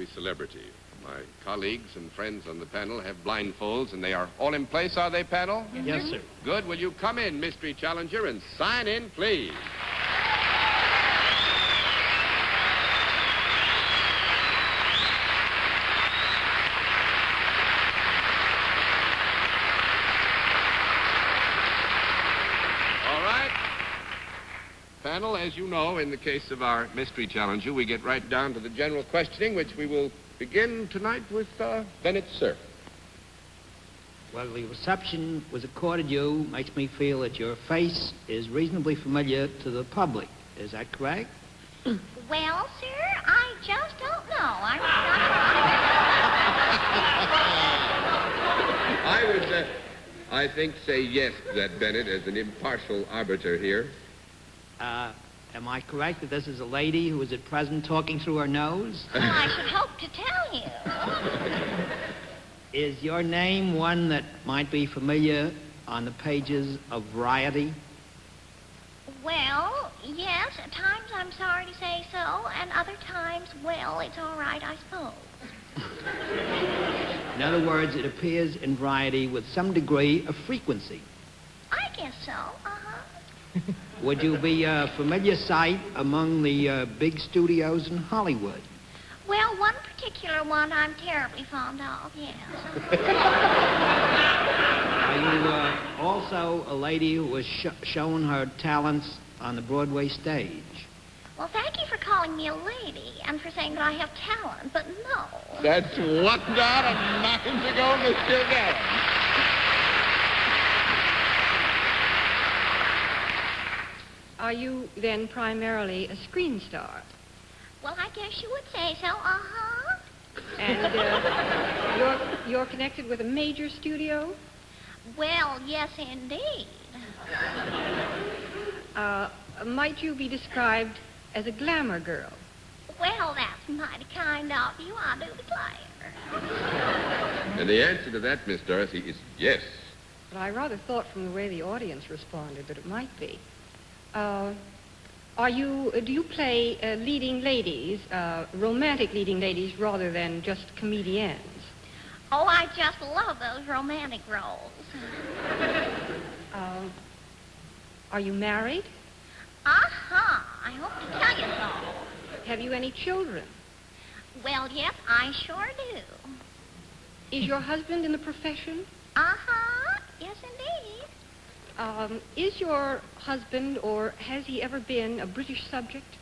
Celebrity. My colleagues and friends on the panel have blindfolds, and they are all in place, are they, panel? Yes, sir. Good. Will you come in, mystery challenger, and sign in, please? All right. Panel, as you know, in the case of our mystery challenger, we get right down to the general questioning, which we will begin tonight with Bennett, sir. Well, the reception was accorded you makes me feel that your face is reasonably familiar to the public. Is that correct? Well, sir, I just don't know. I would, I think, say yes to that, Bennett, as an impartial arbiter here. Am I correct that this is a lady who is at present talking through her nose? Well, I should hope to tell you. Is your name one that might be familiar on the pages of Variety? Well, yes, at times I'm sorry to say so, and other times, well, it's all right, I suppose. In other words, it appears in Variety with some degree of frequency. I guess so, uh-huh. Would you be a familiar sight among the big studios in Hollywood? Well, one particular one I'm terribly fond of, yes. Are you also a lady who has shown her talents on the Broadway stage? Well, thank you for calling me a lady and for saying that I have talent, but no. That's what not a nine to go, Mr. Gallup. Are you then primarily a screen star? Well, I guess you would say so, uh-huh. And you're connected with a major studio? Well, yes, indeed. Might you be described as a glamour girl? Well, that's mighty kind of you, I do declare. And the answer to that, Miss Dorothy, is yes. But I rather thought from the way the audience responded that it might be. Do you play leading ladies, romantic leading ladies, rather than just comedians? Oh, I just love those romantic roles. Are you married? Uh-huh. I hope to tell you so. Have you any children? Well, yes, I sure do. Is your husband in the profession? Uh-huh. Yes, indeed. Is your husband, or has he ever been, a British subject?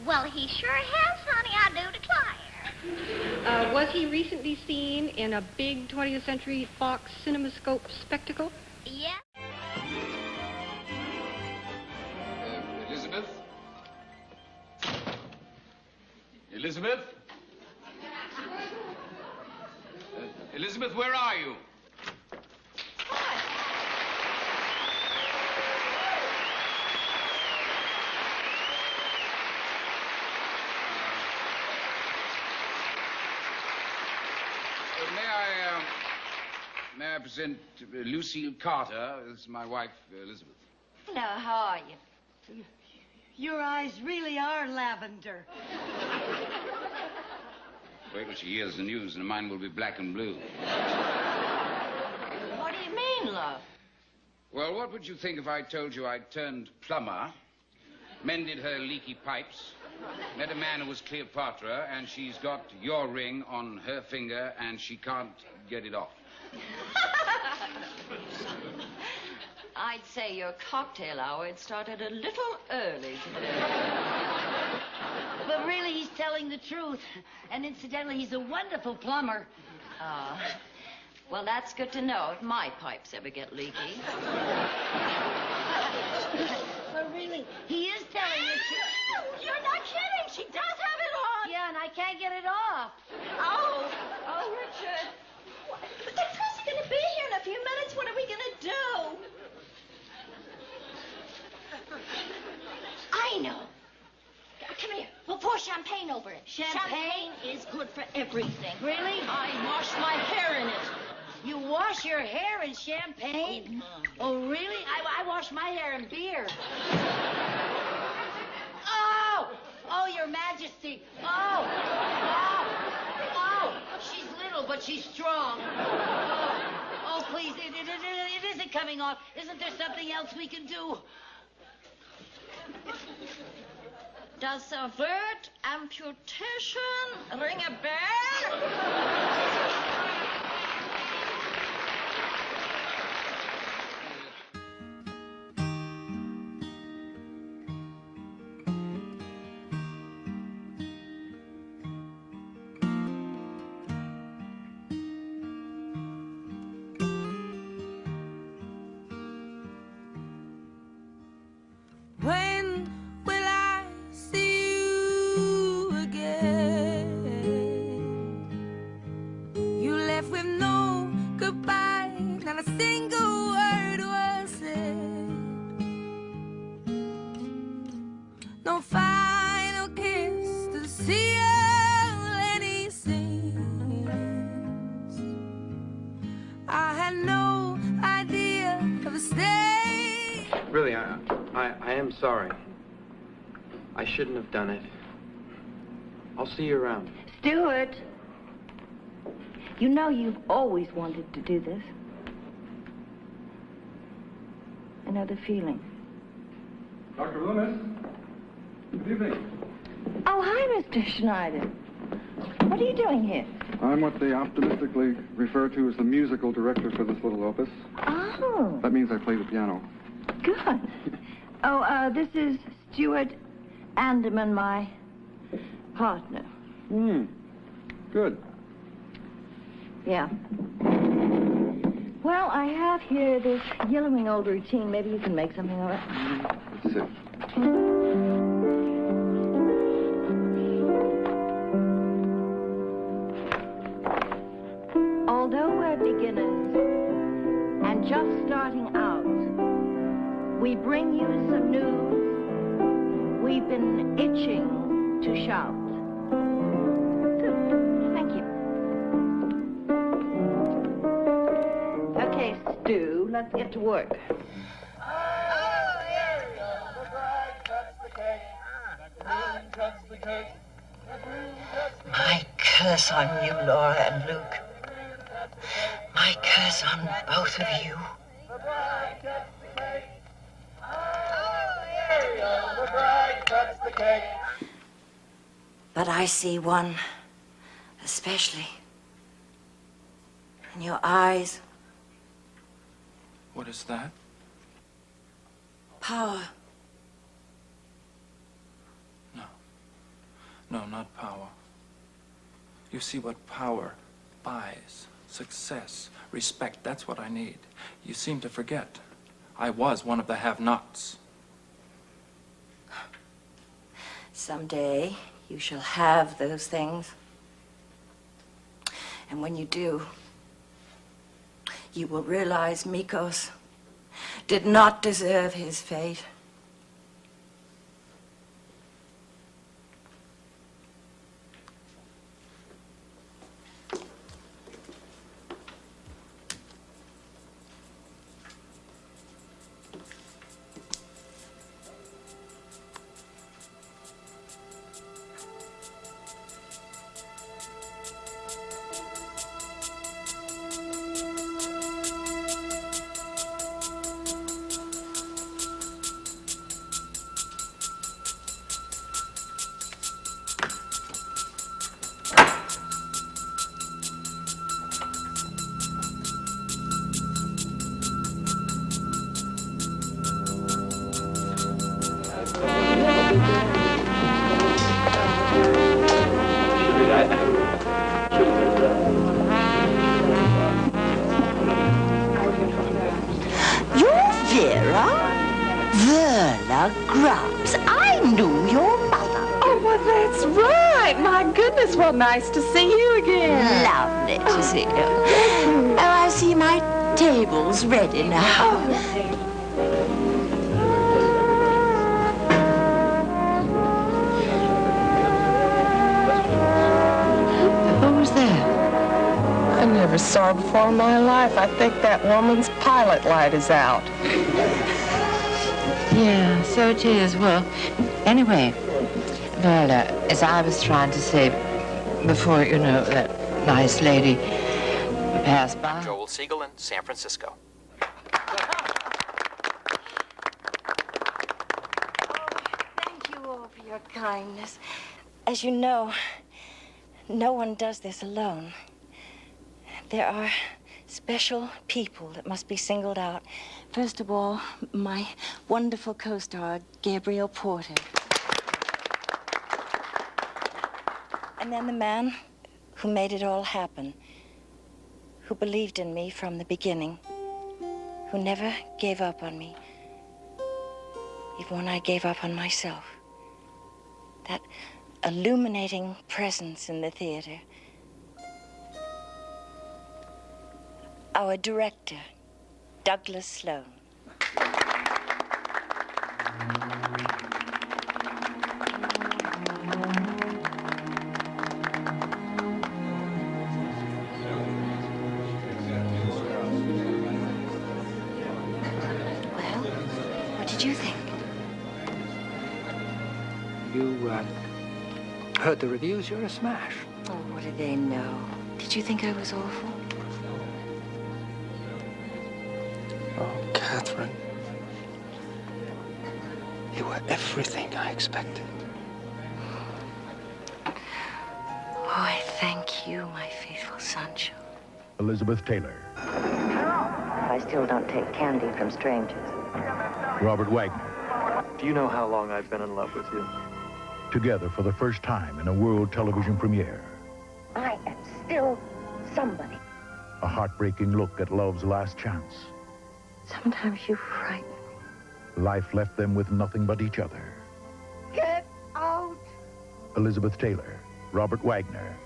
Well, he sure has, honey, I do declare. Was he recently seen in a big 20th Century Fox CinemaScope spectacle? Yes. Elizabeth? Elizabeth? Elizabeth, where are you? May I present Lucille Carter? This is my wife, Elizabeth. Hello, how are you? Your eyes really are lavender. Wait till she hears the news, and mine will be black and blue. What do you mean, love? Well, what would you think if I told you I'd turned plumber, mended her leaky pipes, met a man who was Cleopatra, and she's got your ring on her finger, and she can't get it off? I'd say your cocktail hour had started a little early today. But really, he's telling the truth. And incidentally, he's a wonderful plumber. Well, that's good to know if my pipes ever get leaky. But really, he is telling the truth. You're not kidding. She does have it on. Yeah, and I can't get it off. Oh, Richard. But the press is going to be here in a few minutes. What are we going to do? I know. Come here. We'll pour champagne over it. Champagne is good for everything. Really? I wash my hair in it. You wash your hair in champagne? Oh, really? I wash my hair in beer. Oh, Your Majesty. Oh. she's strong. Oh, please, it isn't coming off. Isn't there something else we can do? Does avert amputation ring a bell? When will I see you again? You left with no goodbye, not a single word was said. No final kiss to seal any sins. I had no idea of a stay. Really, I am sorry. I shouldn't have done it. I'll see you around. Stuart, you know you've always wanted to do this. I know the feeling. Dr. Loomis, good evening. Oh, hi, Mr. Schneider. What are you doing here? I'm what they optimistically refer to as the musical director for this little opus. Oh, That means I play the piano. good. Oh, this is Stuart Andaman, my partner. Good. Yeah. Well, I have here this yellowing old routine. Maybe you can make something of it. Let's see. Although we're beginners and just starting out, we bring you some news we've been itching to shout. Good. Thank you. Okay, Stu, let's get to work. My curse on you, Laura and Luke. My curse on both of you. But I see one, especially, in your eyes. What is that? Power. No, not power. You see what power buys. Success, respect, that's what I need. You seem to forget. I was one of the have-nots. Someday you shall have those things. And when you do, you will realize Mikos did not deserve his fate. Grubs, I knew your mother. Oh, well, that's right. My goodness, well, nice to see you again. Lovely to see you. Oh, I see my table's ready now. Who's that? I never saw her before in my life. I think that woman's pilot light is out. Yeah, so it is. Well, anyway, Verla, as I was trying to say before, you know, that nice lady, Pass by. Joel Siegel in San Francisco. Thank you all for your kindness. As you know, no one does this alone. There are special people that must be singled out. First of all, my wonderful co-star, Gabriel Porter. And then the man who made it all happen, who believed in me from the beginning, who never gave up on me, even when I gave up on myself. That illuminating presence in the theater. Our director, Douglas Sloan. What did you think? You, heard the reviews. You're a smash. Oh, what do they know? Did you think I was awful? Oh, Catherine. You were everything I expected. Oh, I thank you, my faithful Sancho. Elizabeth Taylor. I still don't take candy from strangers. Robert Wagner. Do you know how long I've been in love with you? Together for the first time in a world television premiere. I am still somebody. A heartbreaking look at love's last chance. Sometimes you frighten me. Life left them with nothing but each other. Get out! Elizabeth Taylor, Robert Wagner.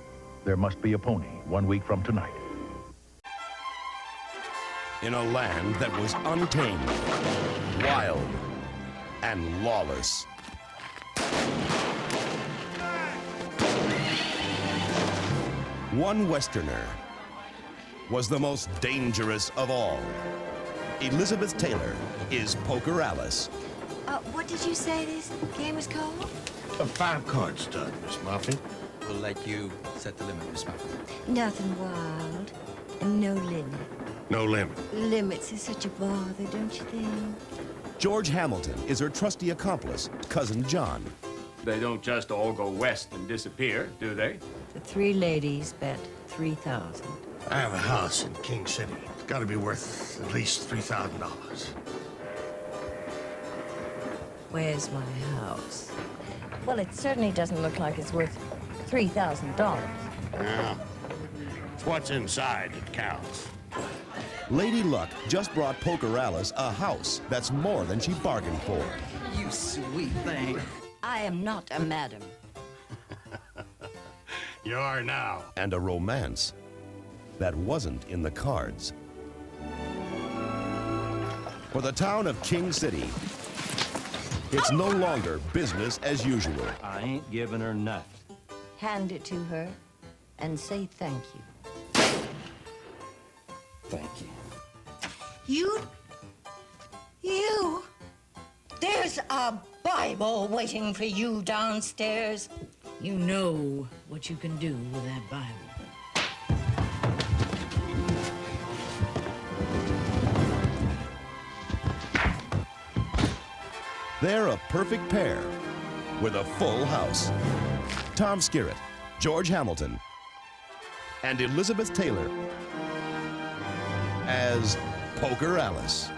There Must Be a Pony, 1 week from tonight. In a land that was untamed, wild, and lawless. One Westerner was the most dangerous of all. Elizabeth Taylor is Poker Alice. What did you say this game was called? A 5-card stud, Miss Muffin. We'll let you set the limit, Miss Muffin. Nothing wild and no limit. No limit. Limits is such a bother, don't you think? George Hamilton is her trusty accomplice, Cousin John. They don't just all go west and disappear, do they? The 3 ladies bet $3,000. I have a house in King City. It's got to be worth at least $3,000. Where's my house? Well, it certainly doesn't look like it's worth $3,000. Yeah. It's what's inside that counts. Lady Luck just brought Poker Alice a house that's more than she bargained for. You sweet thing. I am not a madam. You are now. And a romance that wasn't in the cards. For the town of King City, it's no longer business as usual. I ain't giving her nothing. Hand it to her and say thank you. Thank you. You? There's a Bible waiting for you downstairs. You know what you can do with that Bible. They're a perfect pair with a full house. Tom Skerritt, George Hamilton, and Elizabeth Taylor as Poker Alice.